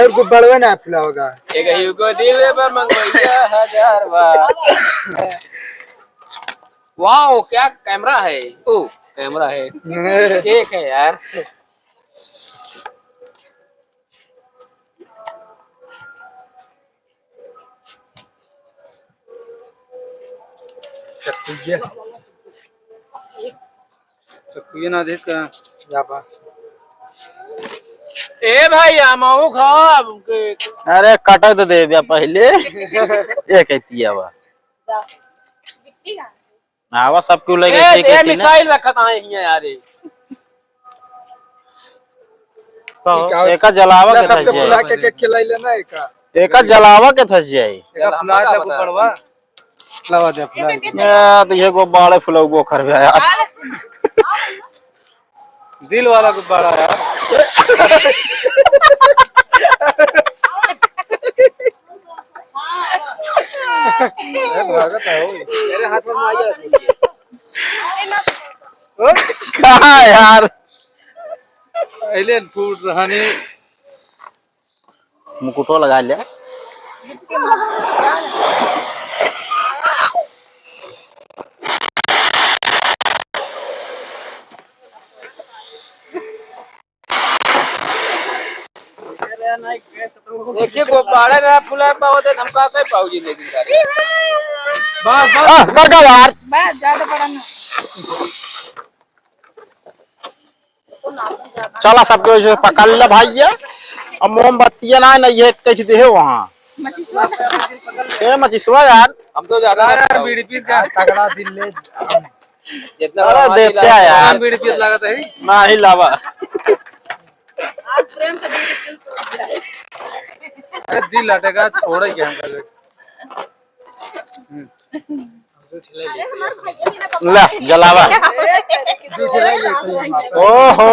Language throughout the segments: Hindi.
और गुब्बारे ना फुला होगा एक ही को दिल पर मंगवाइया 1000 बार। वाओ क्या कैमरा है। ओ कैमरा है केक है यार। चक्कू ना देख का जापा ए भाई आमाऊ खाब केक। अरे कट तो दे दिया पहले ये कहती है बा आवा सब क्यों लगे ए मिसाइल रखा था यहीं यार। एका जलावा के सबके बुला के खिलाई लेना एका जलावा के थस जाई फुला दे गुब्बारवा फुलावा दे फुला मैं तो ये गुब्बारे फुलाऊ कर यार दिल वाला गुब्बारा यार भागत है मेरे हाथ में माइया कहाँ यार एलियन फूड रहने मुकुटो लगा लिया देखिए गुब्बारे ना फुला पाओ तो धमका के पाओ जी लेकिन सारे बस कर दो यार बस ज्यादा बड़ा ना चला सबके वैसे पकड़ ले भैया अब मोमबत्तियां ना ये कैसे दे वहाँ मचिसवा यार हम तो ज्यादा यार बीड़ी पी का तगड़ा दिल ले जितना अरे देते हैं यार बीड़ी पी लगता है ना ही लावा आज प्रेम का दिल टूट जाए। अरे दिल हटेगा छोड़ क्या हम ले जलावा ओहो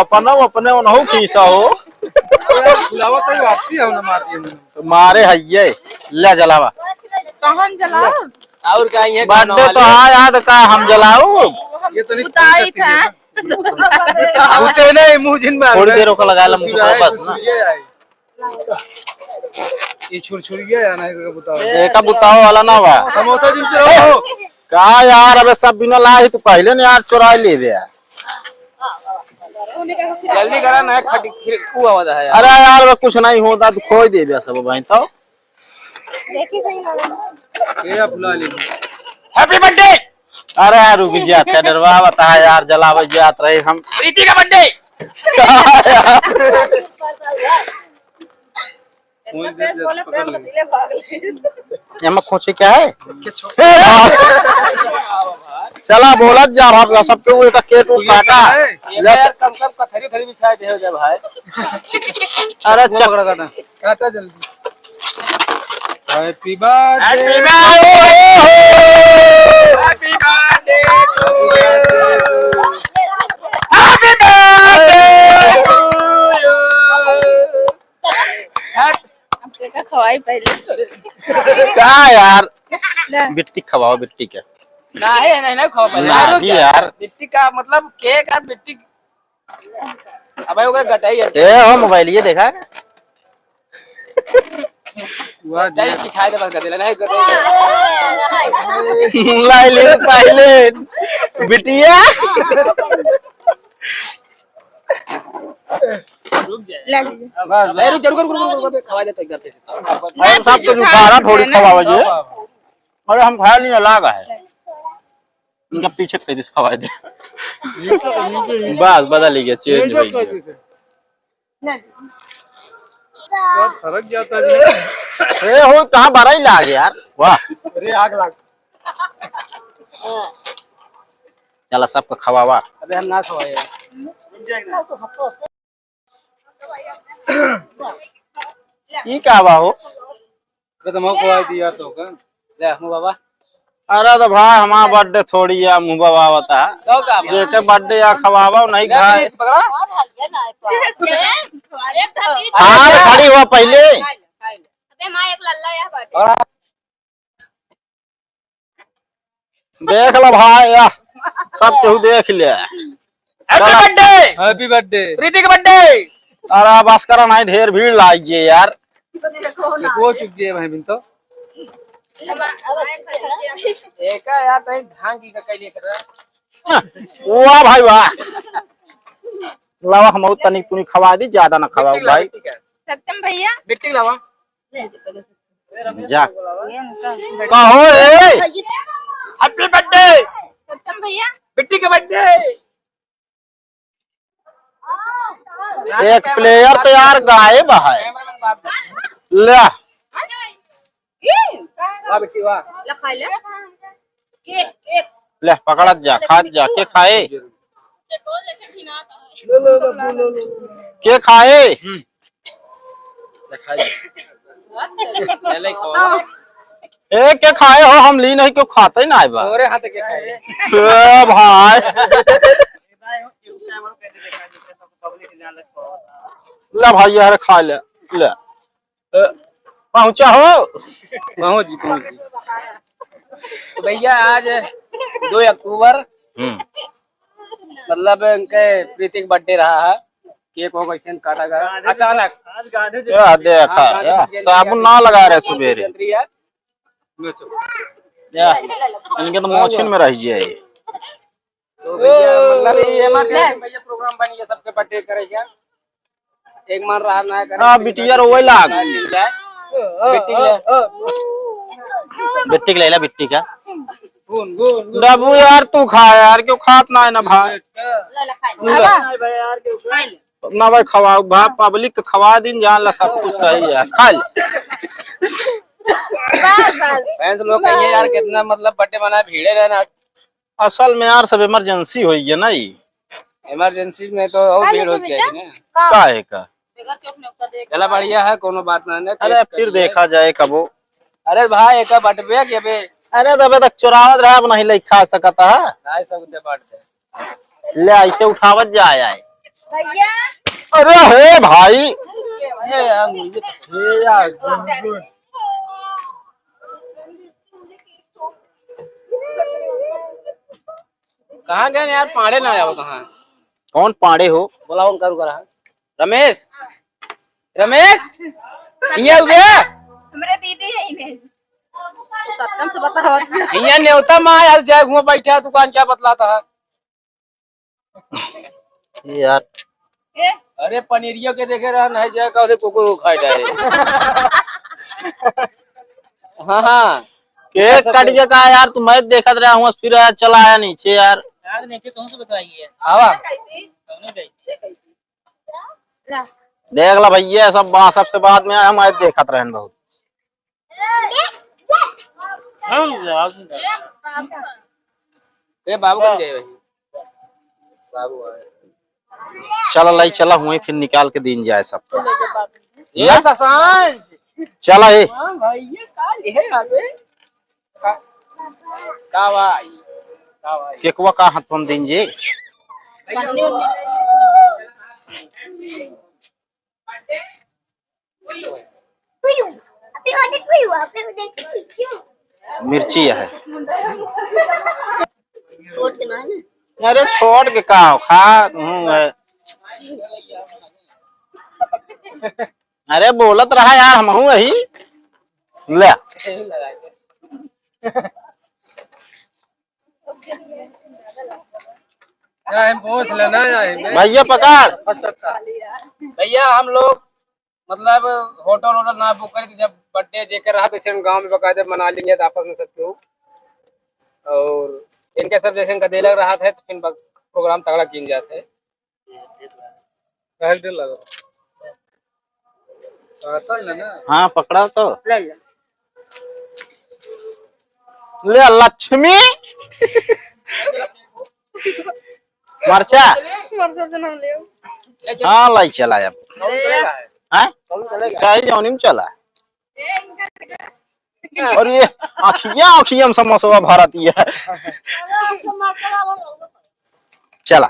अपना अपने उनहु कीसा हो फुलावा तो वापसी हम ना मारती तो मारे हइये ले जलावा कौन जलाओ और क्या ये बर्थडे तो हाँ याद का हम जलाऊ ये तो नहीं उताई था उते नहीं मुंह जिन में थोड़ी देर को लगा लम बस ना ये छुरछुरिया है ना एक बताओ एक बुताओ वाला ना हुआ समोसा जिन चलो का यार अबे सब बिना लाए तो पहले ने यार चुरा ले दे जल्दी करा ना खटी कुआ आवाज है यार। अरे यार वो कुछ नहीं होता तो खोई दे दिया सब भाई तो देखी सही लगा ये फुला ली हैप्पी बर्थडे अरे यार रुक जा क्या डरवा बता यार जलावे जात रहे हम प्रीति का बर्थडे। बोले प्रेम का दिले भाग ले एमा खोचे क्या है चला बोला जा भाग सबके वो एक केक उठ काटा यार कम कम कथरी थरी बिछा दे हो जा भाई। अरे चल काटा जल्दी happy birthday happy birthday to you happy birthday to you. हमके खवाई पहले क्या यार बिट्टी खवाओ बिट्टी के नहीं नहीं नहीं खाओ पहले नहीं यार मिट्टी का मतलब केक और मिट्टी अबे वो गटाई है ए हो मोबाइल ये देखा जाई सिखाए दे बस कर देला नहीं लाई ले पहले बिटिया रुक जाए ले लीजिए बस नहीं रुक जरूर रुक खवा दे तो एक पे अरे सब के सारा थोड़ी खवावे जे अरे हम खा नहीं लागा है इनका पीछे पे दिस खवा दे बस बदल गया चेंज हो गया सरक जाता है ए हो कहां बारा ही लाग यार वाह अरे आग लग चला सबका खवावा अबे हम ना खवाए ई का बा हो तो हम खवा दिया तो का ले हम बाबा अरे तो भाई हमारा बर्थडे थोड़ी है मुंह बाबा होता है तो का जेके बर्थडे या खवावा नहीं खाए पकड़ा हाँ खड़ी हुआ पहले अबे मां एक लल्ला या बाटे देख लो भाई या सब केहू देख लिया हैप्पी बर्थडे हैप्पी बर्थडे प्रीति का बर्थडे अरे बस करा नहीं, ढेर भीड़ लाइए यार। वो चुप गए भाई बिन तो एक यार तो ढांग की का लिए कर रहा। वाह भाई वाह, लावा हम तनिक तुनी खवा दी, ज्यादा ना खवाओ भाई। सत्यम भैया बिट्टी लावा जा कहो ए, हैप्पी बर्थडे सत्यम भैया बिट्टी का बर्थडे। एक प्लेयर तो यार गायब है। ले वाह बिट्टी वाह। ले पकड़ा जा, खा जा, के खाए के खाए एक के खाए हो, हम ली नहीं क्यों खाते ही ना है बा। तोरे हाथ के खाए ए भाई ले भाई यार खा ले ले पहुंचा हो। पहुंच जी पहुंच जी। तो भैया आज 2 अक्टूबर मतलब उनके प्रीतिक बर्थडे रहा है। केक वो कैसे काटा गया अचानक। या देखा या, साबुन ना लगा रहे सवेरे या, इनके तो मोछिन में रह जाए। तो भैया मतलब ये भैया प्रोग्राम बनी है सबके बर्थडे करेगा। एक मान रहा ना करे। हाँ बिटिया रोए लाग। बिट्टी ले बिट्टी ले ला, बिट्टी का गुन गुन डबू यार तू खा यार, क्यों खात ना है ना भाई। ना भाई खवाओ भाई, पब्लिक खवा दिन जान ला, सब कुछ सही है, खा ले। फैंस लोग कहिए यार कितना मतलब बर्थडे मना भीड़े रहना। असल में यार सब इमरजेंसी हुई है ना, ये इमरजेंसी में तो और भीड़ हो जाएगी ना। काहे का। चला बढ़िया है कोनो बात ना है। अरे फिर देखा जाए कबो। अरे भाई एक बटबे के बे अरे दबे तक चुरावत रहा, अब नहीं खा सकता है। भाई सब दे बांट दे। ले ऐसे उठावत जाए आए। भैया अरे हे भाई ये यार मुझे ये यार कहाँ गए यार पाड़े ना आओ कहाँ। कौन पाड़े हो। बोला उनका रुका रहा। रमेश रमेश ये हुए हमारे दीदी है इन्हें सत्यम से बता। ये न्योता माँ यार जाए घूम बैठा दुकान क्या बतलाता है। यार अरे पनीरियो के देखे रहा नहीं जाए का कोको खाए डाले। हाँ हाँ केक कट गया का यार, तू मैं देखत रहा हूँ, फिर यार चला आया नीचे यार। यार नीचे कौन से बताइए आवा देख ला भैया, सब सबसे बाद में हम आज देखत रहे बहुत। ए बाबू कब गए भाई बाबू आए। चल लाई चला हुए, फिर निकाल के दिन जाए सबको। ये ससान चला ए भाई ये काल है आगे कावाई कावाई केकवा का हाथ हम दिन जे। मिर्ची है। अरे छोड़ के का खा। अरे बोलत रहा यार, हम हूँ वही ले। पहुंच लेना भैया पकड़। भैया हम लोग मतलब होटल वोटल ना बुक करके जब बर्थडे देकर रहा तो इसे गांव में बकायदे मना लेंगे तो आपस में सब लोग। और इनके सब जैसे इनका दे लग रहा था तो फिर प्रोग्राम तगड़ा किन जाते है। हाँ पकड़ा तो ले लक्ष्मी मरचा। हाँ लाई चला अब। हाँ जौनी में चला। और ये आखियां समोसा भारतीय है। चला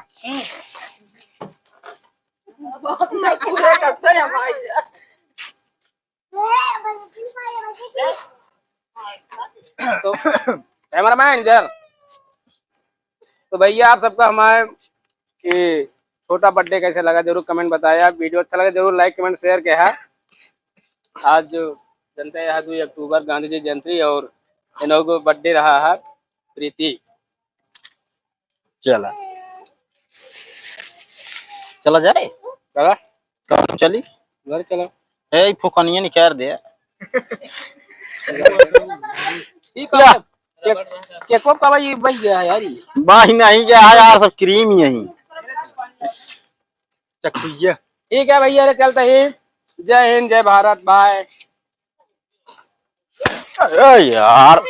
तो कैमरा मैन इधर। तो भैया आप सबका हमारे कि छोटा बर्थडे कैसे लगा जरूर कमेंट बताया। वीडियो अच्छा लगा जरूर लाइक कमेंट शेयर किया है। आज जनता है 2 अक्टूबर गांधी जी जयंती और इन लोगों को बर्थडे रहा है प्रीति। चला चला जाए चला कौन चली घर चला ए फुकनिया निकाल दे ठीक है। केक का भाई बच गया है यार ये। बाही नहीं क्या है यार सब क्रीम ही यही चकुइया ठीक है भैया चलते ही। जय हिंद जय भारत बाय। अरे यार